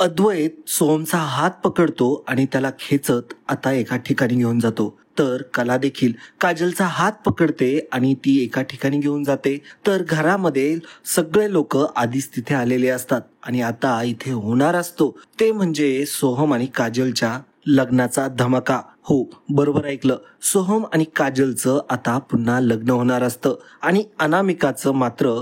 अद्वैत सोहमचा हात पकडतो आणि त्याला खेचत आता एका ठिकाणी घेऊन जातो. तर कला देखील काजलचा हात पकडते आणि ती एका ठिकाणी घेऊन जाते. तर घरामध्ये सगळे लोक आधीच तिथे आलेले असतात आणि आता इथे होणार असतो ते म्हणजे सोहम आणि काजलच्या लग्नाचा धमाका. हो, बरोबर ऐकलं. सोहम आणि काजलचं आता पुन्हा लग्न होणार असतं आणि अनामिकाचं मात्र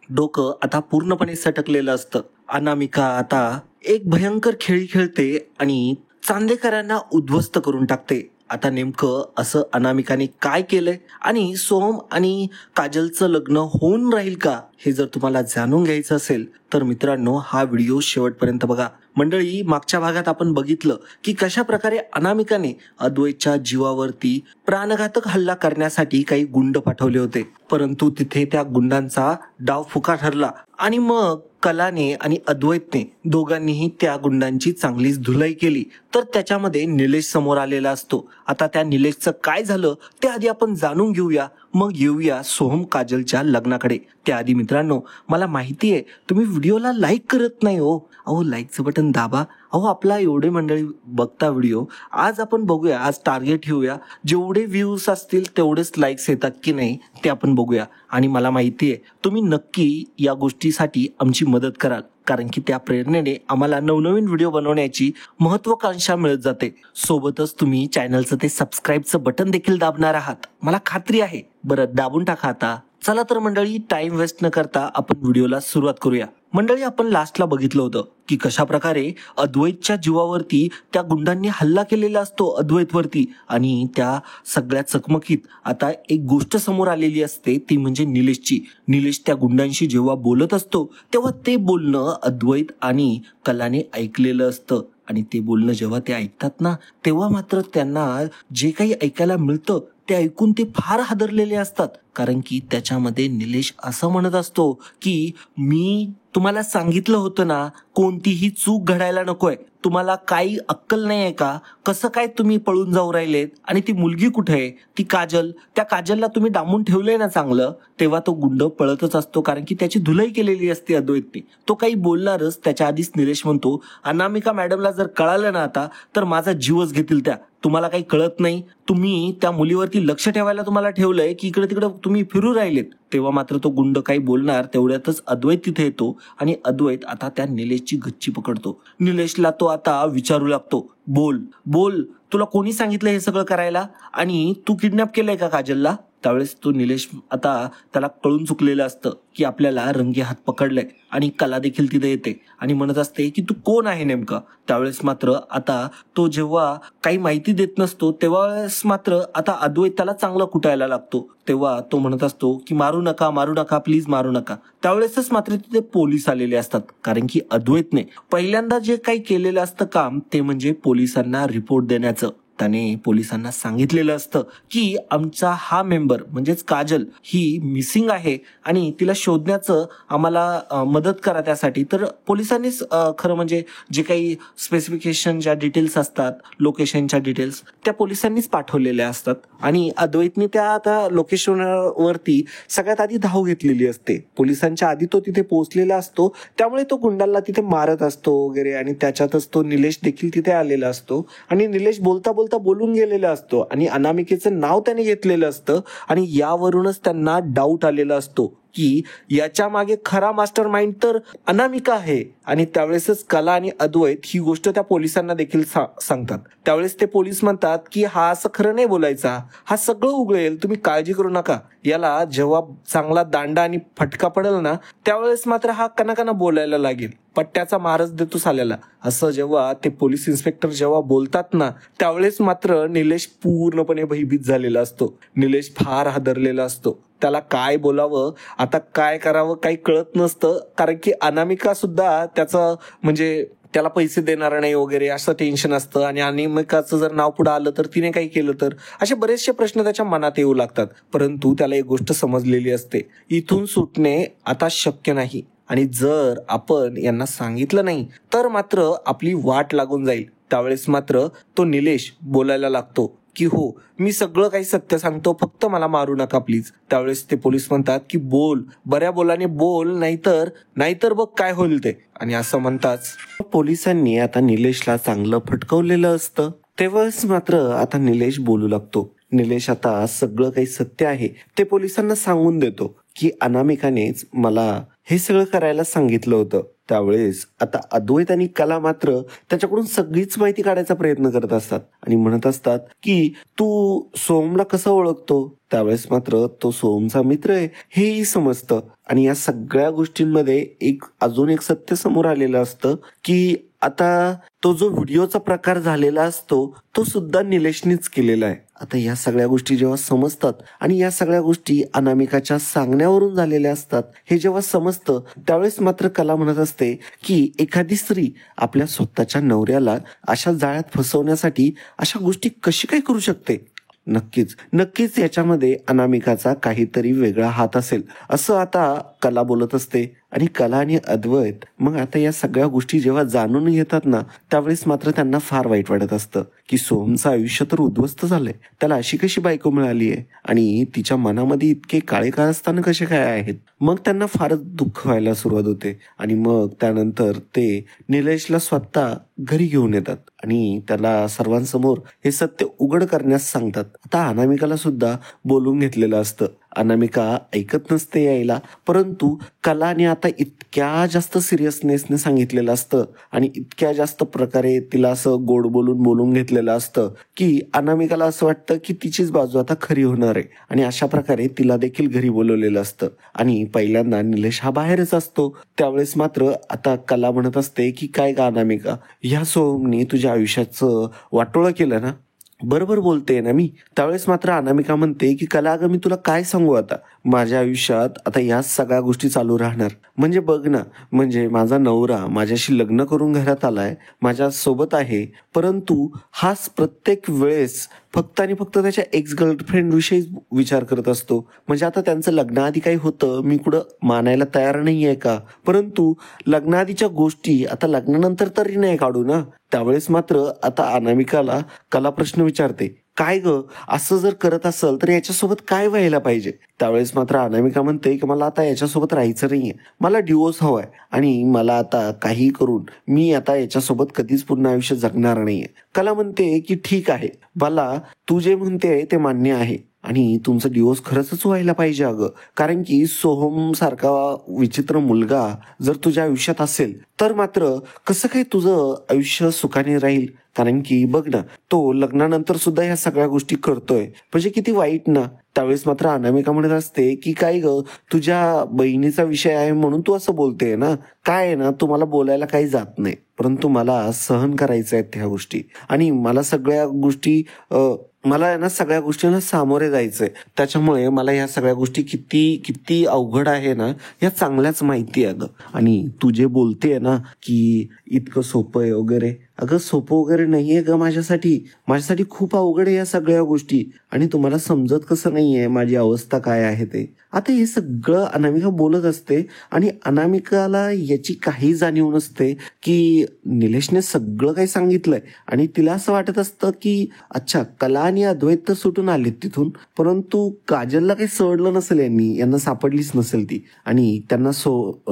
डोकं आता पूर्णपणे सटकलेलं असतं. अनामिका आता एक भयंकर खेळी खेळते आणि चांदेकरांना उद्ध्वस्त करून टाकते. आता नेमकं असं अनामिकाने काय केलंय आणि सोहम आणि काजलचं लग्न होऊन राहील का, हे जर तुम्हाला जाणून घ्यायचं असेल तर मित्रांनो हा व्हिडिओ शेवटपर्यंत बघा. मंडळी, मागच्या भागात आपण बघितलं की कशा प्रकारे अनामिकाने अद्वैतच्या जीवावरती प्राणघातक हल्ला करण्यासाठी काही गुंड पाठवले होते, परंतु तिथे त्या गुंडांचा डाव फुका ठरला आणि मग कलाने आणि अद्वैतने दोघांनीही त्या गुंडांची चांगलीच धुलाई केली. तर त्याच्यामध्ये निलेश समोर आलेला असतो. आता त्या निलेशचं काय झालं ते आधी आपण जाणून घेऊया, मग येऊया सोहम काजलच्या लग्नाकडे. त्याआधी मित्रांनो, मला माहिती आहे तुम्ही व्हिडिओला लाईक करत नाही हो. अहो, लाईकचं बटन दाबा. अहो, आपला एवढे मंडळी बघता व्हिडिओ. आज आपण बघूया, आज टार्गेट ठेवूया, जेवढे व्ह्यूज असतील तेवढेच लाईक्स येतात की नाही ते आपण बघूया. आणि मला माहिती आहे तुम्ही नक्की या गोष्टीसाठी आमची मदत कराल, कारण की त्या प्रेरणेने आम्हाला नवनवीन व्हिडिओ बनवण्याची महत्वाकांक्षा मिळत जाते. सोबतच तुम्ही चॅनलचं ते सबस्क्राईबचं बटन देखील दाबणार आहात, मला खात्री आहे. बरं, दाबून टाका आता. चला तर मंडळी, टाइम वेस्ट न करता आपण व्हिडिओला सुरुवात करूया. मंडळी, आपण लास्टला बघितलं होतं की कशा प्रकारे अद्वैतच्या जीवावरती त्या गुंडांनी हल्ला केलेला असतो अद्वैतवरती आणि त्या सगळ्या चकमकीत आता एक गोष्ट समोर आलेली असते, ती म्हणजे निलेशची. निलेश त्या गुंडांशी जेव्हा बोलत असतो तेव्हा ते बोलणं अद्वैत आणि कलाने ऐकलेलं असतं आणि ते बोलणं जेव्हा ते ऐकतात ना, तेव्हा मात्र त्यांना जे काही ऐकायला मिळतं ते ऐकून ते फार हादरलेले असतात. कारण की त्याच्यामध्ये निलेश असं म्हणत असतो की मी तुम्हाला सांगितलं होतं ना, कोणतीही चूक घडायला नकोय. तुम्हाला काही अक्कल नाही आहे का? कसं काय तुम्ही पळून जाऊ राहिलेत? आणि ती मुलगी कुठे आहे, ती काजल? त्या काजलला तुम्ही डांबून ठेवलंय ना चांगलं. तेव्हा तो गुंड पळतच असतो, कारण की त्याची धुलाई केलेली असते अद्वैतने. तो काही बोलणारच. त्याच्या आधीच निलेश म्हणतो, अनामिका मॅडमला जर कळालं ना आता तर माझा जीवच घेतील त्या. तुम्हाला काही कळत नाही. तुम्ही त्या मुलीवरती लक्ष ठेवायला तुम्हाला ठेवलंय की इकडे तिकडे तुम्ही फिरू राहिलेत. तेव्हा मात्र तो गुंड काही बोलणार तेवढ्यातच अद्वैत तिथे येतो आणि अद्वैत आता त्या निलेशची गच्ची पकडतो. निलेशला तो आता विचारू लागतो, बोल बोल, तुला कोणी सांगितलं हे सगळं करायला आणि तू किडनॅप केलंय का काजलला? त्यावेळेस तो निलेश आता त्याला कळून चुकलेलं असतं की आपल्याला रंगे हात पकडलंय आणि कला देखील तिथे येते आणि म्हणत असते की तू कोण आहे नेमका. त्यावेळेस मात्र आता तो जेव्हा काही माहिती देत नसतो तेव्हा मात्र आता अद्वैत त्याला चांगला कुटायला लागतो. तेव्हा तो म्हणत असतो की मारू नका, मारू नका, प्लीज मारू नका. त्यावेळेसच मात्र तिथे पोलीस आलेले असतात, कारण की अद्वैतने पहिल्यांदा जे काही केलेलं असतं काम ते म्हणजे पोलिसांना रिपोर्ट देण्याचं. त्याने पोलिसांना सांगितलेलं असतं की आमचा हा मेंबर म्हणजेच काजल ही मिसिंग आहे आणि तिला शोधण्याचं आम्हाला मदत करा त्यासाठी. तर पोलिसांनीच खरं म्हणजे जे काही स्पेसिफिकेशन ज्या डिटेल्स असतात, लोकेशनच्या डिटेल्स, त्या पोलिसांनीच पाठवलेल्या असतात आणि अद्वैतने त्या आता लोकेशनवरती सगळ्यात आधी धाव घेतलेली असते. पोलिसांच्या आधी तो तिथे पोहोचलेला असतो, त्यामुळे तो गुंडांना तिथे मारत असतो वगैरे आणि त्याच्यातच तो निलेश देखील तिथे आलेला असतो आणि निलेश बोलता बोलून गेलेला असतो आणि अनामिकेचं नाव त्याने घेतलेलं असतं आणि यावरूनच त्यांना डाऊट आलेला असतो की याच्या मागे खरा मास्टर माइंड तर अनामिका आहे. आणि त्यावेळेसच कला आणि अद्वैत ही गोष्ट त्या पोलिसांना देखील सांगतात. त्यावेळेस ते पोलीस म्हणतात की हा असं खरं नाही बोलायचा, हा सगळं उघडेल, तुम्ही काळजी करू नका. याला जेव्हा चांगला दांडा आणि फटका पडेल ना त्यावेळेस मात्र हा कनाकना बोलायला लागेल, पट्ट्याचा मारच देतो साल्याला. असं जेव्हा ते पोलीस इन्स्पेक्टर जेव्हा बोलतात ना त्यावेळेस मात्र निलेश पूर्णपणे भयभीत झालेला असतो. निलेश फार हादरलेला असतो. त्याला काय बोलावं, आता काय करावं काही कळत नसतं, कारण की अनामिका सुद्धा त्याचं म्हणजे त्याला पैसे देणार नाही वगैरे असं टेन्शन असतं आणि अनामिकाचं जर नाव पुढे आलं तर तिने काही केलं तर, असे बरेचसे प्रश्न त्याच्या मनात येऊ लागतात. परंतु त्याला एक गोष्ट समजलेली असते, इथून सुटणे आता शक्य नाही. आणि जर आपण यांना सांगितलं नाही तर मात्र आपली वाट लागून जाईल. त्यावेळेस मात्र तो निलेश बोलायला लागतो की हो, मी सगळं काही सत्य सांगतो, फक्त मला मारू नका प्लीज. त्यावेळेस ते पोलीस म्हणतात की बोल, बऱ्या बोलाने बोल, नाहीतर नाहीतर बघ काय होईल ते. आणि असं म्हणताच पोलिसांनी आता निलेशला चांगलं फटकवलेलं असतं. तेव्हाच मात्र आता निलेश बोलू लागतो. निलेश आता सगळं काही सत्य आहे ते पोलिसांना सांगून देतो की अनामिकानेच मला हे सगळं करायला सांगितलं होतं. त्यावेळेस आता अद्वैत आणि कला मात्र त्याच्याकडून सगळीच माहिती काढायचा प्रयत्न करत असतात आणि म्हणत असतात की तू सोमला कसं ओळखतो. त्यावेळेस मात्र तो सोमचा मित्र आहे हेही समजतं. आणि या सगळ्या गोष्टींमध्ये अजून एक सत्य समोर आलेलं असतं की आता तो जो व्हिडिओचा प्रकार झालेला असतो तो सुद्धा निलेशनीच केलेला आहे. आता या सगळ्या गोष्टी जेव्हा समजतात आणि या सगळ्या गोष्टी अनामिकाच्या सांगण्यावरून झालेल्या असतात हे जेव्हा समजतं त्यावेळेस मात्र कला म्हणत असते की एखादी स्त्री आपल्या स्वतःच्या नवऱ्याला अशा जाळ्यात फसवण्यासाठी अशा गोष्टी कशी काय करू शकते. नक्कीच याच्यामध्ये अनामिकाचा काहीतरी वेगळा हात असेल असं आता कला बोलत असते. आणि कला आणि अद्वैत मग आता या सगळ्या गोष्टी जेव्हा जाणून घेतात ना त्यावेळेस मात्र त्यांना फार वाईट वाटत असतं की सोमचं आयुष्य तर उद्ध्वस्त झालंय, त्याला अशी कशी बायको मिळाली आहे आणि तिच्या मनामध्ये इतके काळे कारस्थान कसे काय आहेत. मग त्यांना फारच दुःख व्हायला सुरुवात होते. आणि मग त्यानंतर ते निलेशला स्वतः घरी घेऊन येतात आणि त्याला सर्वांसमोर हे सत्य उघड करण्यास सांगतात. आता अनामिकाला सुद्धा बोलून घेतलेलं असतं. अनामिका ऐकत नसते यायला, परंतु कलाने आता इतक्या जास्त सिरियसनेसने सांगितलेलं असतं आणि इतक्या जास्त प्रकारे तिला असं गोड बोलून घेतलेलं असतं की अनामिकाला असं वाटतं की तिचीच बाजू आता खरी होणार आहे. आणि अशा प्रकारे तिला देखील घरी बोलवलेलं असतं. आणि पहिल्यांदा निलेश हा बाहेरच असतो. त्यावेळेस मात्र आता कला म्हणत असते की काय का अनामिका, ह्या सोमनी तुझ्या आयुष्याचं वाटोळं केलं ना. बरोबर बोलते ना मी. त्यावेळेस मात्र अनामिका म्हणते की कला अगं मी तुला काय सांगू, आता माझ्या आयुष्यात आता याच सगळ्या गोष्टी चालू राहणार. म्हणजे बघ ना, म्हणजे माझा नवरा माझ्याशी लग्न करून घरात आलाय, माझ्या सोबत आहे, परंतु हाच प्रत्येक वेळेस फक्त आणि फक्त त्याच्या एक्स गर्लफ्रेंड विषयी विचार करत असतो. म्हणजे आता त्यांचं लग्नाआधी काही होतं मी कुठं मानायला तयार नाहीये का, परंतु लग्नाआधीच्या गोष्टी आता लग्नानंतर तरी नाही काढू ना. त्यावेळेस मात्र आता अनामिकाला कला प्रश्न विचारते, काय ग, असं जर करत असेल तर याच्यासोबत काय व्हायला पाहिजे. त्यावेळेस मात्र अनामिका म्हणते की मला आता याच्यासोबत राहायचं नाहीये, मला डिवोर्स हवाय आणि मला आता काही करून मी आता याच्यासोबत कधीच पुन्हा आयुष्य जगणार नाहीये. कला म्हणते की ठीक आहे, मला तू जे म्हणते ते मान्य आहे आणि तुमचं डिवोर्स खरंच व्हायला पाहिजे अगं, कारण की सोहम सारखा विचित्र मुलगा जर तुझ्या आयुष्यात असेल तर मात्र कसं काय तुझं आयुष्य सुखाने राहील. कारण की बघ ना, तो लग्नानंतर सुद्धा ह्या सगळ्या गोष्टी करतोय, म्हणजे किती वाईट ना. त्यावेळेस मात्र अनामिका म्हणत असते की काय ग, तुझ्या बहिणीचा विषय आहे म्हणून तू असं बोलते ना, काय आहे ना, तुम्हाला बोलायला काही जात नाही, परंतु मला सहन करायचं आहेत ह्या गोष्टी आणि मला सगळ्या गोष्टी मला आहे ना सगळ्या गोष्टींना सामोरे जायचंय. त्याच्यामुळे मला ह्या सगळ्या गोष्टी किती किती अवघड आहे ना या चांगल्याच माहिती आहे अगं. आणि तू जे बोलतेय ना की इतकं सोपं आहे वगैरे, अगं सोपं वगैरे नाहीये ग, माझ्यासाठी खूप अवघड आहे या सगळ्या गोष्टी आणि तुम्हाला समजत कसं नाहीये माझी अवस्था काय आहे ते. आता हे सगळं अनामिका बोलत असते आणि अनामिकाला याची काही जाणीव नसते की निलेशने सगळं काही सांगितलंय आणि तिला असं वाटत असतं की अच्छा, कला आणि अद्वैत तर सुटून आलेत तिथून, परंतु काजलला काही सोडलं नसेल, यांना सापडलीच नसेल ती आणि त्यांना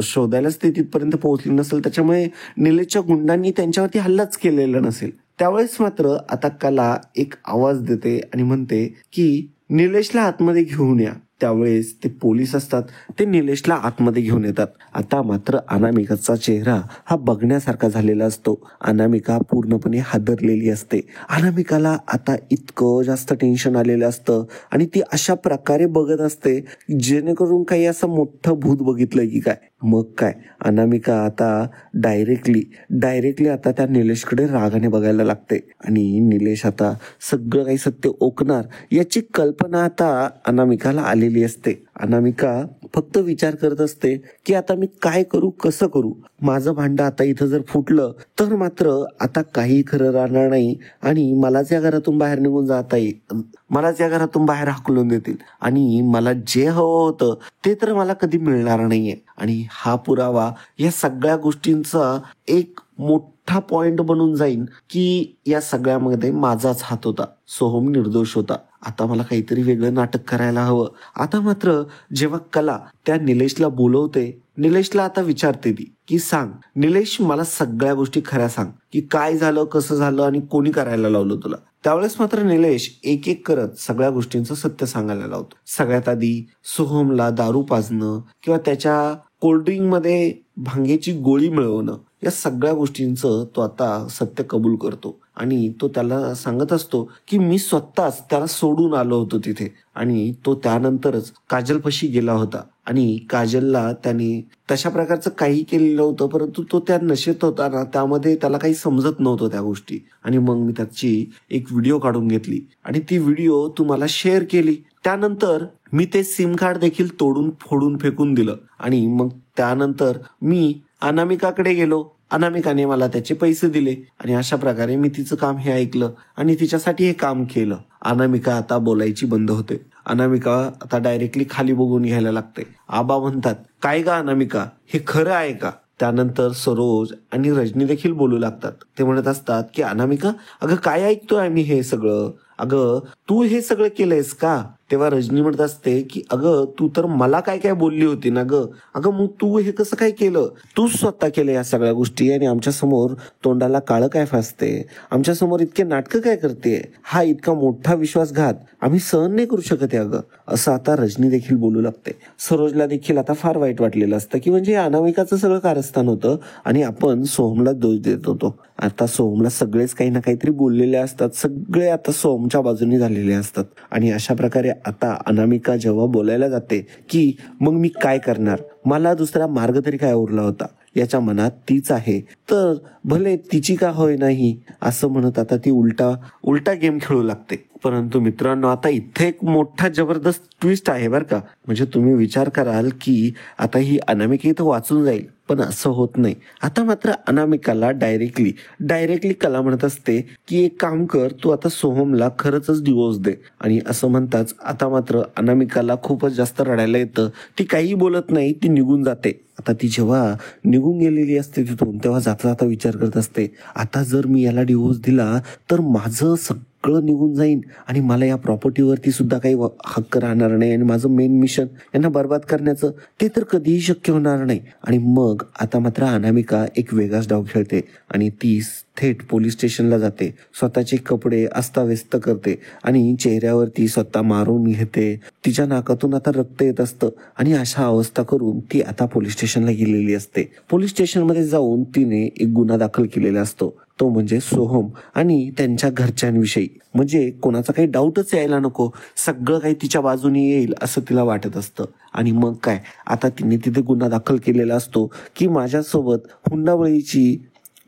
शोधायलाच ते तिथपर्यंत पोहोचली नसेल, त्याच्यामुळे निलेशच्या गुंडांनी त्यांच्यावरती हल्लाच केलेला नसेल. त्यावेळेस मात्र आता कला एक आवाज देते आणि म्हणते की निलेशला आतमध्ये घेऊन या. त्यावेळेस ते पोलीस असतात ते निलेशला आतमध्ये घेऊन येतात. आता मात्र अनामिकाचा चेहरा हा बघण्यासारखा झालेला असतो. अनामिका पूर्णपणे हादरलेली असते. अनामिकाला आता इतकं जास्त टेन्शन आलेलं असतं आणि ती अशा प्रकारे बघत असते जेणेकरून काही असं मोठं भूत बघितलंय की काय. मग काय, अनामिका आता डायरेक्टली आता त्या निलेशकडे रागाने बघायला लागते आणि निलेश आता सगळं काही सत्य ओकणार याची कल्पना आता अनामिकाला आलेली असते. अनामिका फक्त विचार करत असते की आता मी काय करू, कसं करू. माझं भांडं आता इथं जर फुटलं तर मात्र आता काही खरं राहणार नाही आणि मलाच या घरातून बाहेर निघून जाता येईल, मलाच या घरातून बाहेर हाकलून देतील आणि मला जे हवं होतं ते तर मला कधी मिळणार नाहीये. आणि हा पुरावा या सगळ्या गोष्टींचा एक मोठा पॉइंट बनून जाईल की या सगळ्यामध्ये माझाच हात होता, सोहम निर्दोष होता. आता मला काहीतरी वेगळं नाटक करायला हवं. आता मात्र जेव्हा कला त्या निलेशला बोलवते, निलेशला आता विचारते ती की सांग निलेश, मला सगळ्या गोष्टी खऱ्या सांग की काय झालं, कसं झालं आणि कोणी करायला लावलं तुला. त्यावेळेस मात्र निलेश एक एक करत सगळ्या गोष्टींचं सत्य सांगायला लावतो. सगळ्यात आधी सोहमला दारू पाजणं किंवा त्याच्या कोल्ड्रिंक मध्ये भांगेची गोळी मिळवणं, या सगळ्या गोष्टींचं तो आता सत्य कबूल करतो आणि तो त्याला सांगत असतो की मी स्वतःच त्याला सोडून आलो होतो तिथे आणि तो त्यानंतरच काजलपाशी गेला होता आणि काजलला त्याने तशा प्रकारचं काही केलेलं होतं, परंतु तो त्या नशेत होता ना, त्यामध्ये त्याला काही समजत नव्हतं त्या गोष्टी. आणि मग मी त्याची एक व्हिडिओ काढून घेतली आणि ती व्हिडिओ तुम्हाला शेअर केली. त्यानंतर मी ते सिम कार्ड देखील तोडून फोडून फेकून दिलं आणि मग त्यानंतर मी अनामिकाकडे गेलो. अनामिकाने मला त्याचे पैसे दिले आणि अशा प्रकारे मी तिचं काम हे ऐकलं आणि तिच्यासाठी हे काम केलं. अनामिका आता बोलायची बंद होते. अनामिका आता डायरेक्टली खाली बघून घ्यायला लागते. आबा म्हणतात, काय का अनामिका, हे खरं आहे का? त्यानंतर सरोज आणि रजनी देखील बोलू लागतात. ते म्हणत असतात की अनामिका, अगं काय ऐकतोय आम्ही हे सगळं, अगं तू हे सगळं केलंयस का? तेव्हा रजनी म्हणत असते की अगं तू तर मला काय काय बोलली होती ना ग, अगं मग तू हे कसं काय केलं? तू स्वतः केलं या सगळ्या गोष्टी आणि आमच्या समोर तोंडाला काळं काय फासते, आमच्या समोर इतके नाटकं काय करते? हा इतका मोठा विश्वासघात आम्ही सहन नाही करू शकत अगं, असं आता रजनी देखील बोलू लागते. सरोजला देखील आता फार वाईट वाटलेलं असतं की म्हणजे अनामिकाचं सगळं कारस्थान होतं आणि आपण सोहमला दोष देत होतो. आता सोहमला सगळेच काही ना काहीतरी बोललेले असतात, सगळे आता सोहमच्या बाजूने झालेले असतात आणि अशा प्रकारे आता अनामिका जेव्हा बोलायला जाते की मग मी काय करणार, मला दुसरा मार्ग तरी काय उरला होता, याच्या मनात तीच आहे तर भले तिची का होय नाही असं म्हणत आता ती उलटा गेम खेळू लागते. परंतु मित्रांनो, आता इथे एक मोठा जबरदस्त ट्विस्ट आहे बरं का. म्हणजे तुम्ही विचार कराल की आता ही अनामिका इथं वाचून जाईल, पण असं होत नाही. आता मात्र अनामिकाला डायरेक्टली कला म्हणत असते की एक काम कर, तू आता सोहमला खरंच डिवोर्स दे. आणि असं म्हणताच आता मात्र अनामिकाला खूपच जास्त रडायला येतं. ती काही बोलत नाही, ती निघून जाते. आता ती जेव्हा निघून गेलेली असते तिथून, तेव्हा जाता जाता विचार करत असते, आता जर मी याला डिवोर्स दिला तर माझं सगळं निघून जाईन आणि मला या प्रॉपर्टीवरती सुद्धा काही हक्क राहणार नाही आणि माझं मेन मिशन यांना बर्बाद करण्याचं ते तर कधीही शक्य होणार नाही. आणि मग आता मात्र अनामिका एक वेगळाच डाव खेळते आणि ती थेट पोलीस स्टेशनला जाते. स्वतःचे कपडे अस्ताव्यस्त करते आणि चेहऱ्यावरती स्वतः मारून घेते. तिच्या नाकातून आता रक्त येत असतं आणि अशा अवस्था करून ती आता पोलीस स्टेशनला गेलेली असते. पोलीस स्टेशनमध्ये जाऊन तिने एक गुन्हा दाखल केलेला असतो, तो म्हणजे सोहम आणि त्यांच्या घरच्यांविषयी. म्हणजे कोणाचा काही डाऊटच यायला नको, सगळं काही तिच्या बाजूने येईल असं तिला वाटत असतं. आणि मग काय, आता तिने तिथे गुन्हा दाखल केलेला असतो की माझ्यासोबत हुंडाबळीची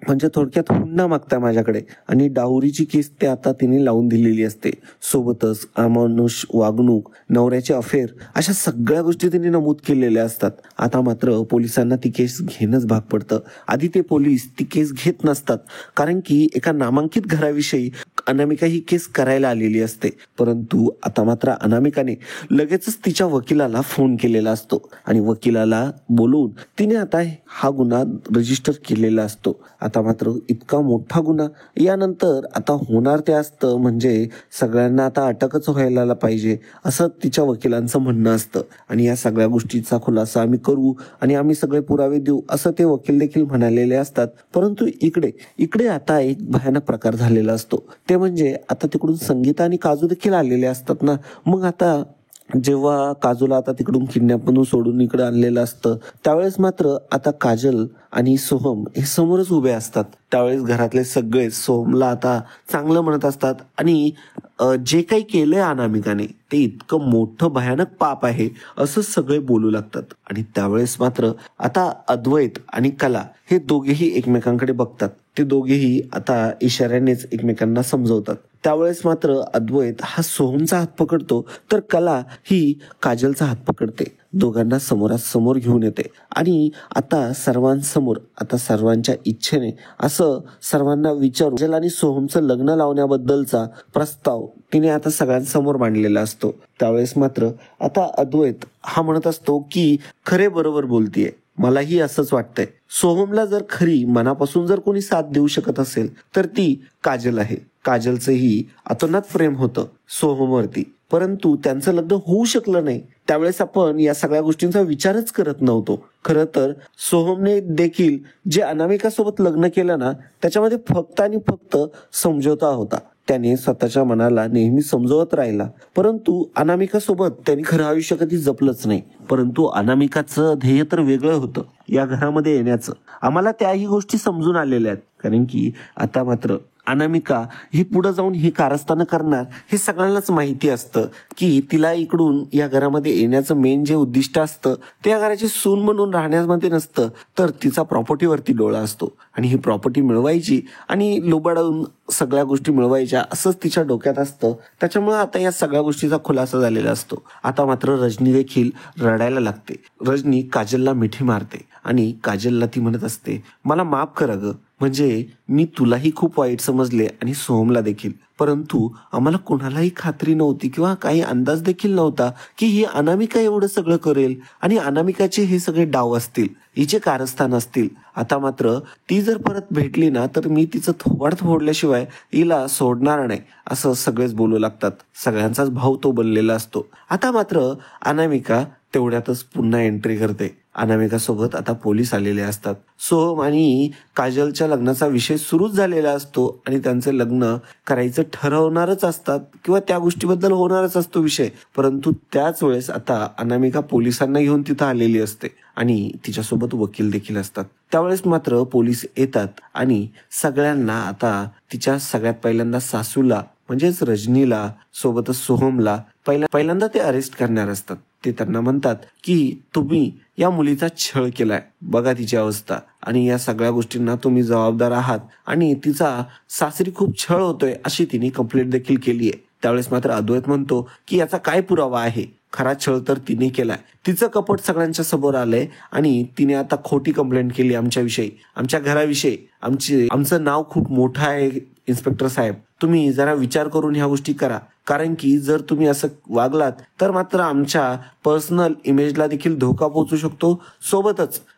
म्हणजे थोडक्यात हुंडा मागताय माझ्याकडे आणि डावरीची केस ते आता तिने लावून दिलेली असते. सोबतच अमानुष वागणूक, नवऱ्याचे अफेअर, अशा सगळ्या गोष्टी तिने नमूद केलेल्या असतात. आता मात्र पोलिसांना ती केस घेणंच भाग पडतं. आधी ते पोलीस ती केस घेत नसतात, कारण की एका नामांकित घराविषयी अनामिका ही केस करायला आलेली असते. परंतु आता मात्र अनामिकाने लगेचच तिच्या वकिलाला फोन केलेला असतो आणि वकिलाला बोलवून तिने आता हा गुन्हा रजिस्टर केलेला असतो. आता मात्र इतका मोठा गुन्हा यानंतर आता होणार ते असतं, म्हणजे सगळ्यांना आता अटकच व्हायला पाहिजे असं तिच्या वकिलांचं म्हणणं असतं. आणि या सगळ्या गोष्टीचा खुलासा आम्ही करू आणि आम्ही सगळे पुरावे देऊ असं ते वकील देखील म्हणालेले असतात. परंतु इकडे आता एक भयानक प्रकार झालेला असतो, ते म्हणजे आता तिकडून संगीता आणि काजू देखील आलेले असतात ना. मग आता जेव्हा काजूला आता तिकडून किडनॅपमधून सोडून इकडे आणलेलं असतं, त्यावेळेस मात्र आता काजल आणि सोहम हे समोरच उभे असतात. त्यावेळेस घरातले सगळे सोहमला आता चांगलं म्हणत असतात आणि जे काही केलंय अनामिकाने ते इतकं मोठं भयानक पाप आहे असं सगळे बोलू लागतात. आणि त्यावेळेस मात्र आता अद्वैत आणि कला हे दोघेही एकमेकांकडे बघतात. ते दोघेही आता इशाऱ्यानेच एकमेकांना समजवतात. त्यावेळेस मात्र अद्वैत हा सोहमचा हात पकडतो तर कला ही काजलचा हात पकडते. दोघांना समोरासमोर घेऊन येते आणि आता सर्वांसमोर, आता सर्वांच्या इच्छेने असं सर्वांना विचारून काजल आणि सोहमचं लग्न लावण्याबद्दलचा प्रस्ताव तिने आता सगळ्यांसमोर मांडलेला असतो. त्यावेळेस मात्र आता अद्वैत हा म्हणत असतो की खरे बरोबर बोलतीये, मलाही असंच वाटतंय. सोहमला जर खरी मनापासून जर कोणी साथ देऊ शकत असेल तर ती काजल आहे. काजलचंही अतोनात प्रेम होतं सोहमवरती, परंतु त्यांचं लग्न होऊ शकलं नाही. त्यावेळेस आपण या सगळ्या गोष्टींचा विचारच करत नव्हतो. खरं तर सोहमने देखील जे अनामिकासोबत लग्न केलं ना, त्याच्यामध्ये फक्त आणि फक्त समझोता होता. त्याने स्वतःच्या मनाला नेहमी समजवत राहिला, परंतु अनामिकासोबत त्यांनी खरं आयुष्य कधी जपलंच नाही. परंतु अनामिकाचं ध्येय तर वेगळं होतं, या घरामध्ये येण्याचं. आम्हाला त्याही गोष्टी समजून आलेल्या आहेत, कारण की आता मात्र अनामिका ही पुढे जाऊन ही कारस्थानं करणार हे सगळ्यांनाच माहिती असतं की तिला इकडून या घरामध्ये येण्याचं मेन जे उद्दिष्ट असतं ते या घराची सून म्हणून राहण्यामध्ये नसतं, तर तिचा प्रॉपर्टीवरती डोळा असतो आणि ही प्रॉपर्टी मिळवायची आणि लुबाडून सगळ्या गोष्टी मिळवायच्या असंच तिच्या डोक्यात असतं. त्याच्यामुळे आता या सगळ्या गोष्टीचा खुलासा झालेला असतो. आता मात्र रजनी देखील रडायला लागते. रजनी काजलला मिठी मारते आणि काजलला ती म्हणत असते, मला माफ करा ग, म्हणजे मी तुलाही खूप वाईट समजले आणि सोहमला देखील, परंतु आम्हाला कोणालाही खात्री नव्हती किंवा काही अंदाज देखील नव्हता की ही अनामिका एवढं सगळं करेल आणि अनामिकाचे हे सगळे डाव असतील, हिचे कारस्थान असतील. आता मात्र ती जर परत भेटली ना तर मी तिचं थोबाड फोडल्याशिवाय हिला सोडणार नाही, असं सगळेच बोलू लागतात. सगळ्यांचाच भाव तो बनलेला असतो. आता मात्र अनामिका तेवढ्यातच पुन्हा एंट्री करते. अनामिकासोबत आता पोलीस आलेले असतात. सोहम आणि काजलच्या लग्नाचा विषय सुरूच झालेला असतो आणि त्यांचं लग्न करायचं ठरवणारच असतात किंवा त्या गोष्टीबद्दल होणारच असतो विषय. परंतु त्याच वेळेस आता अनामिका पोलिसांना घेऊन तिथं आलेली असते आणि तिच्यासोबत वकील देखील असतात. त्यावेळेस मात्र पोलीस येतात आणि सगळ्यांना आता तिच्या सगळ्यात पहिल्यांदा सासूला म्हणजेच रजनीला सोबतच सोहमला पहिल्यांदा ते अरेस्ट करणार असतात. ते त्यांना म्हणतात की तुम्ही या मुलीचा छळ केलाय, बघा तिची अवस्था, आणि या सगळ्या गोष्टींना तुम्ही जबाबदार आहात आणि तिचा सासरी खूप छळ होतोय अशी तिने कंप्लेंट देखील केली आहे. त्यावेळेस मात्र अद्वैत म्हणतो की याचा काय पुरावा आहे, खरा छळ तर तिने केलाय, तिचं कपट सगळ्यांच्या समोर आलंय आणि तिने आता खोटी कंप्लेंट केली आमच्याविषयी, आमच्या घराविषयी. आमचं नाव खूप मोठं आहे इन्स्पेक्टर साहेब, तुम्ही जरा विचार करून ह्या गोष्टी करा, कारण की जर तुम्ही असं वागलात तर मात्र आमच्या पर्सनल इमेजला देखील धोका पोहोचू शकतो,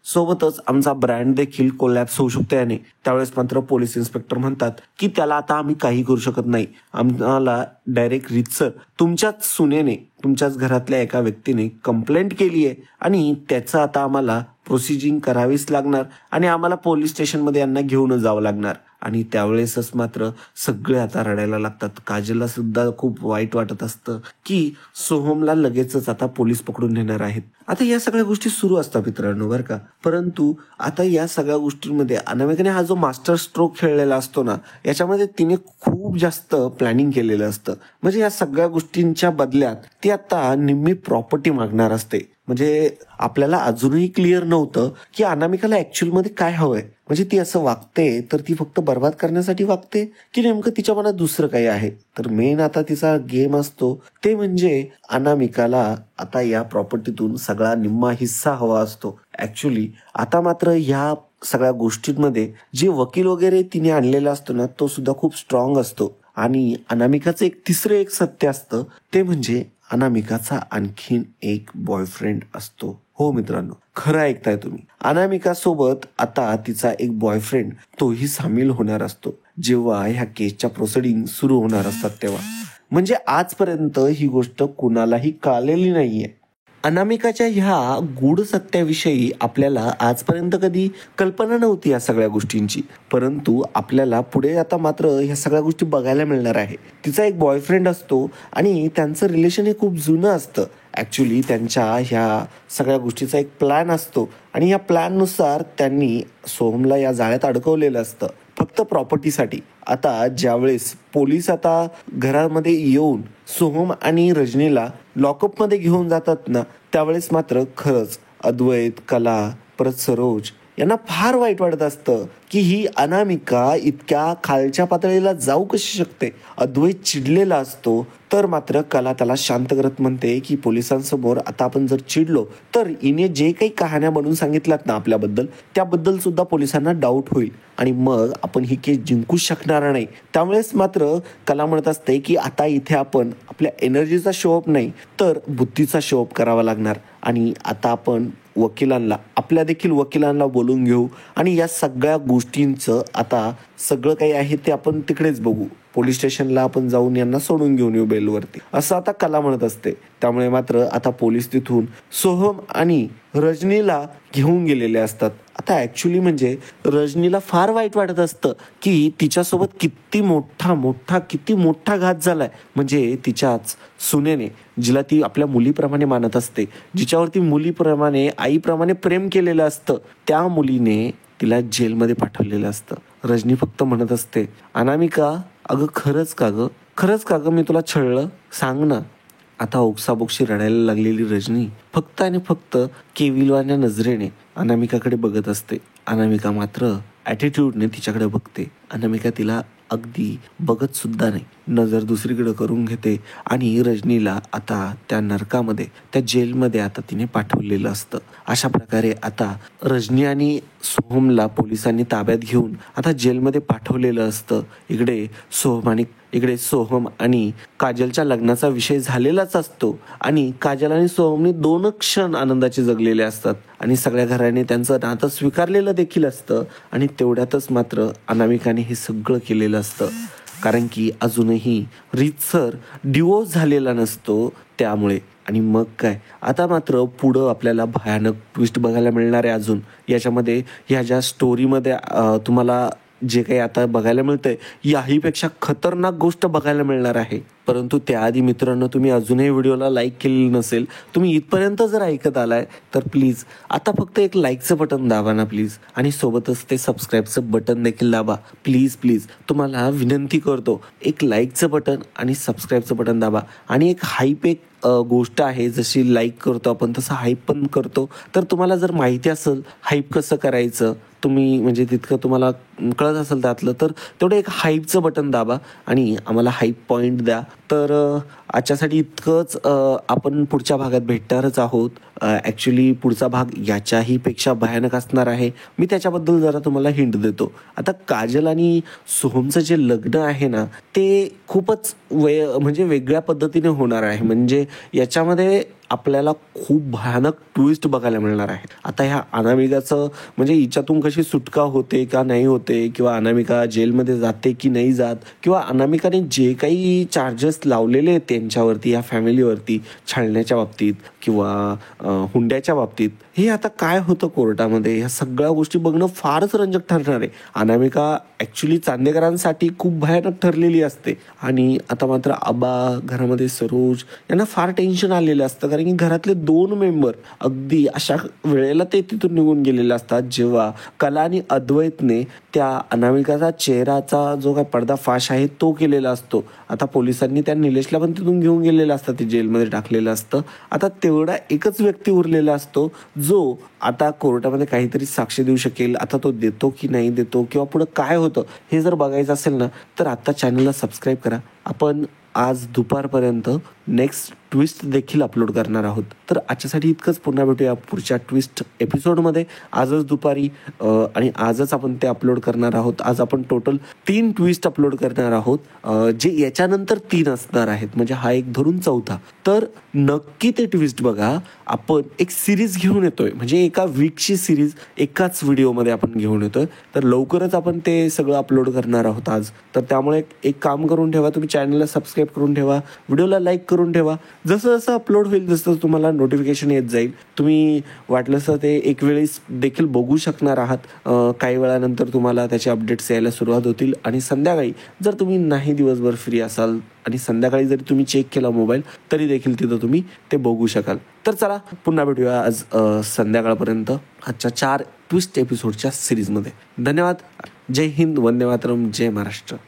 सोबतच आमचा ब्रँड देखील कोलॅप्स होऊ शकतो याने. त्यावेळेस मात्र पोलीस इन्स्पेक्टर म्हणतात की त्याला आता आम्ही काही करू शकत नाही, आम्हाला डायरेक्ट रीतसर तुमच्याच सुनेने, तुमच्याच घरातल्या एका व्यक्तीने कंप्लेंट केली आहे आणि त्याचं आता आम्हाला प्रोसिजिंग करावीच लागणार आणि आम्हाला पोलीस स्टेशनमध्ये यांना घेऊन जावं लागणार. आणि त्यावेळेसच मात्र सगळे आता रडायला लागतात. काजलला सुद्धा खूप वाईट वाटत असतं की सोहमला लगेचच आता पोलीस पकडून नेणार आहेत. आता या सगळ्या गोष्टी सुरू असतात मित्रांनो बरं का. परंतु आता या सगळ्या गोष्टींमध्ये अनामिकाने हा जो मास्टर स्ट्रोक खेळलेला असतो ना, याच्यामध्ये तिने खूप जास्त प्लॅनिंग केलेलं असतं. म्हणजे या सगळ्या गोष्टींच्या बदल्यात ती आता निम्मी प्रॉपर्टी मागणार असते. म्हणजे आपल्याला अजूनही क्लिअर नव्हतं की अनामिकाला ऍक्च्युअल मध्ये काय हवंय. म्हणजे ती असं वागते तर ती फक्त बर्बाद करण्यासाठी वागते की नेमकं तिच्या मनात दुसरं काही आहे. तर मेन आता तिचा गेम असतो ते म्हणजे अनामिकाला आता या प्रॉपर्टीतून सगळा निम्मा हिस्सा हवा असतो. ऍक्च्युअली आता मात्र ह्या सगळ्या गोष्टींमध्ये जे वकील वगैरे तिने आणलेला असतो ना, तो सुद्धा खूप स्ट्रॉंग असतो. आणि अनामिकाचं एक सत्य असतं ते म्हणजे अनामिकाचा आणखीन एक बॉयफ्रेंड असतो. हो मित्रांनो, खरं ऐकताय तुम्ही. अनामिका सोबत आता तिचा एक बॉयफ्रेंड तोही सामील होणार असतो जेव्हा ह्या केसच्या प्रोसिडिंग सुरू होणार असतात तेव्हा. म्हणजे आजपर्यंत ही गोष्ट कुणालाही कळलेली नाहीये. अनामिकाच्या ह्या गूढ सत्याविषयी आपल्याला आजपर्यंत कधी कल्पना नव्हती या सगळ्या गोष्टींची, परंतु आपल्याला पुढे आता मात्र ह्या सगळ्या गोष्टी बघायला मिळणार आहे. तिचा एक बॉयफ्रेंड असतो आणि त्यांचं रिलेशन हे खूप जुनं असतं. ॲक्च्युली त्यांच्या ह्या सगळ्या गोष्टीचा एक प्लॅन असतो आणि या प्लॅननुसार त्यांनी सोहमला या जाळ्यात अडकवलेलं असतं. फक्त प्रॉपर्टीसाठी. आता ज्यावेळेस पोलीस आता घरामध्ये येऊन सोहम आणि रजनीला लॉकअपमध्ये घेऊन जातात ना, त्यावेळेस मात्र खरंच अद्वैत, कला, परत सरोज यांना फार वाईट वाटत असतं की ही अनामिका इतक्या खालच्या पातळीला जाऊ कशी शकते. अद्वैत चिडलेला असतो, तर मात्र कला त्याला शांत करत म्हणते की पोलिसांसमोर आता आपण जर चिडलो तर हिने जे काही कहाण्या बनवून सांगितल्यात ना आपल्याबद्दल, त्याबद्दल सुद्धा पोलिसांना डाऊट होईल आणि मग आपण ही केस जिंकूच शकणार नाही. त्यामुळेच मात्र कला म्हणत असते की आता इथे आपण आपल्या एनर्जीचा शोअप नाही तर बुद्धीचा शोअप करावा लागणार आणि आता आपण आपल्या देखील वकिलांना बोलून घेऊ आणि या सगळ्या गोष्टींचं आता सगळं काही आहे ते आपण तिकडेच बघू. पोलीस स्टेशनला आपण जाऊन यांना सोडून घेऊन येऊ बेलवरती, असं आता कला म्हणत असते. त्यामुळे मात्र आता पोलीस तिथून सोहम आणि रजनीला घेऊन गेलेले असतात. आता ॲक्च्युली म्हणजे रजनीला फार वाईट वाटत असतं की तिच्यासोबत किती मोठा घात झालाय. म्हणजे तिच्याच सुनेने, जिला ती आपल्या मुलीप्रमाणे मानत असते, जिच्यावरती मुलीप्रमाणे आईप्रमाणे प्रेम केलेलं असतं, त्या मुलीने तिला जेलमध्ये पाठवलेलं असतं. रजनी फक्त म्हणत असते, अनामिका अगं खरंच का गं मी तुला छळलं, सांग ना. आता ओक्साबोक्शी रडायला लागलेली रजनी फक्त आणि फक्त केविलवाण्या नजरेने अनामिकाकडे बघत असते. अनामिका मात्र ॲटिट्यूडने तिच्याकडे बघते. अनामिका तिला अगदी बघत सुद्धा नाही, नजर दुसरीकडे करून घेते आणि रजनीला आता त्या नरकामध्ये, त्या जेलमध्ये आता तिने पाठवलेलं असतं. अशा प्रकारे आता रजनी आणि सोहमला पोलिसांनी ताब्यात घेऊन आता जेलमध्ये पाठवलेलं असतं. इकडे सोहम आणि काजलच्या लग्नाचा विषय झालेलाच असतो आणि काजल आणि सोहमने 2 क्षण आनंदाचे जगलेले असतात आणि सगळ्या घराने त्यांचं नातं स्वीकारलेलं देखील असतं. आणि तेवढ्यातच मात्र अनामिकाने हे सगळं केलेलं असतं, कारण की अजूनही रीतसर डिवोर्स झालेला नसतो त्यामुळे. आणि मग काय, आता मात्र पुढं आपल्याला भयानक ट्विस्ट बघायला मिळणार आहे. अजून याच्यामध्ये ह्या ज्या स्टोरीमध्ये तुम्हाला जे काही आता बघायला मिळतंय याहीपेक्षा खतरनाक गोष्ट बघायला मिळणार आहे. परंतु त्याआधी मित्रांनो, तुम्ही अजूनही व्हिडिओला लाईक केलेलं नसेल, तुम्ही इथपर्यंत जर ऐकत आलाय तर प्लीज आता फक्त एक लाईकचं बटन दाबा ना प्लीज, आणि सोबतच ते सबस्क्राईबचं बटन देखील दाबा. प्लीज तुम्हाला विनंती करतो, एक लाईकचं बटन आणि सबस्क्राईबचं बटन दाबा. आणि एक गोष्ट आहे, जशी लाईक करतो आपण तसं हाईप पण करतो. तर तुम्हाला जर माहिती असेल हाईप कसं करायचं, तुम्ही म्हणजे तितकं तुम्हाला कळत असेल त्यातलं, तर तेवढं एक हाईपचं बटन दाबा आणि आम्हाला हाईप पॉईंट द्या. तर आजच्यासाठी इतकंच. आपण पुढच्या भागात भेटणारच आहोत. ॲक्च्युली पुढचा भाग याच्याही पेक्षा भयानक असणार आहे. मी त्याच्याबद्दल जरा तुम्हाला हिंट देतो. आता काजल आणि सोहमचं जे लग्न आहे ना, ते खूपच म्हणजे वेगळ्या पद्धतीने होणार आहे. म्हणजे याच्यामध्ये आपल्याला खूप भयानक ट्विस्ट बघायला मिळणार आहे. आता ह्या अनामिकाचं म्हणजे हिच्यातून कशी सुटका होते का नाही होते, किंवा अनामिका जेलमध्ये जाते की नाही जात, किंवा अनामिकाने जे काही चार्जेस लावलेले आहेत त्यांच्यावरती, या फॅमिलीवरती, छळण्याच्या बाबतीत किंवा हुंड्याच्या बाबतीत, हे आता काय होतं कोर्टामध्ये, ह्या सगळ्या गोष्टी बघणं फारच रंजक ठरणार आहे. अनामिका ॲक्च्युली चांदेकरांसाठी खूप भयानक ठरलेली असते आणि आता मात्र आबा, घरामध्ये सरोज यांना फार टेन्शन आलेलं असतं, कारण की घरातले 2 मेंबर अगदी अशा वेळेला ते तिथून निघून गेलेले असतात जेव्हा कला आणि अद्वैतने त्या अनामिकाचा चेहराचा जो काय पर्दाफाश आहे तो केलेला असतो. आता पोलिसांनी त्या निलेशला पण तिथून घेऊन गेलेलं असतं, ते जेलमध्ये टाकलेलं असतं. आता तेवढा एकच व्यक्ती उरलेला असतो जो आता कोर्टामध्ये काहीतरी साक्ष देऊ शकेल. आता तो देतो की नाही देतो, किंवा पुढं काय होतं हे जर बघायचं असेल ना, तर आता चॅनलला सबस्क्राईब करा. आपण आज दुपारपर्यंत नेक्स्ट ट्विस्ट देखील अपलोड करणार आहोत. तर आजच्यासाठी इतकंच. पुन्हा भेटूया पुढच्या ट्विस्ट एपिसोडमध्ये आजच दुपारी, आणि आजच आपण ते अपलोड करणार आहोत. आज आपण टोटल 3 ट्विस्ट अपलोड करणार आहोत, जे याच्यानंतर 3 असणार आहेत, म्हणजे हा एक धरून 4था. तर नक्की ते ट्विस्ट बघा. आपण एक सिरीज घेऊन येतोय, म्हणजे एका वीकची सिरीज एकाच व्हिडिओमध्ये आपण घेऊन येतोय. तर लवकरच आपण ते सगळं अपलोड करणार आहोत आज. तर त्यामुळे एक काम करून ठेवा, तुम्ही चॅनलला सबस्क्राईब करून ठेवा, व्हिडिओला लाईक करून ठेवा. जसं जसं अपलोड होईल तसं तुम्हाला नोटिफिकेशन येत जाईल. तुम्ही वाटलं तर ते एक वेळेस देखील बघू शकणार आहात. काही वेळानंतर तुम्हाला त्याचे अपडेट्स यायला सुरुवात होतील. आणि संध्याकाळी जर तुम्ही नाही दिवसभर फ्री असाल आणि संध्याकाळी जरी तुम्ही चेक केला मोबाईल, तरी देखील तिथं तुम्ही ते बघू शकाल. तर चला पुन्हा भेटूया आज संध्याकाळपर्यंत आजच्या 4 ट्विस्ट एपिसोडच्या सिरीजमध्ये. धन्यवाद. जय हिंद, वंदे मातरम, जय महाराष्ट्र.